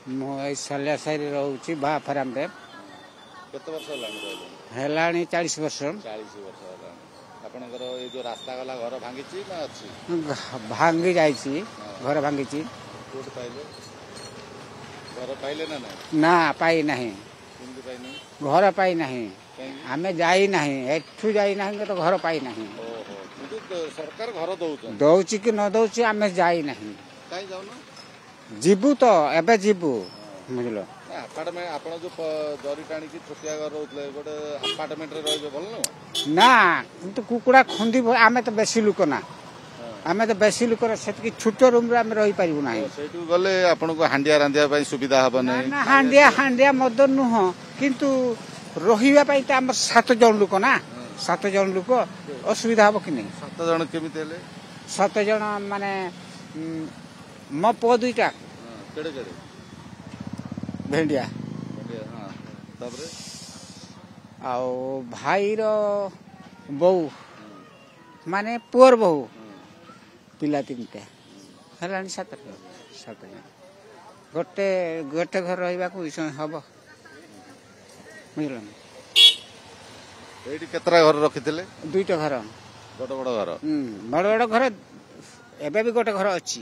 सालिया सारी रोची बा फराम रे केते वर्ष हेलाणी 40 वर्ष 40 वर्ष आपणकर ये जो रास्ता गला घर भांगी ना अच्छी भांगी जाइए घर भांगी पाइले घर पाइले ना पाई नहीं घर पाई नहीं आमे जाई नहीं एठू जाई नहीं तो घर पाई नहीं सरकार घर दौची कि न दौची आमे जाई नहीं जीबू तो एबे जीबू बुझलो अपार्टमेंट आपण जो जरी टाणी की छोटिया घर रहउतले गोटे अपार्टमेंट रे रहबे भल ना तो कुकुड़ा खुंदी आमे तो बेसी लुक ना आमे तो बेसी लुक सेतकी छोटो रूम रे आमे रही पारिबु नाही सेटू गले आपण को हांडिया रांदिया पई सुविधा हबो नै ना हांडिया मद नुह किंतु रहिबा पई त हमर 7 जन लोक ना 7 जन लोक असुविधा हबो कि नै 7 जन केमिते ले 7 जन माने म पो दुईटा केडे केडे भेंडिया हां तबरे आओ भाई रो बहू माने पुअर बहू पिला 3टा हलानी 7 जन गोटे गोटे घर रहिबा को हबो बुझलन एडी केतरा घर रखितले 2टा घर बड़ बड़ घर बड़ बड़ घर एबे भी गोटे घर अछि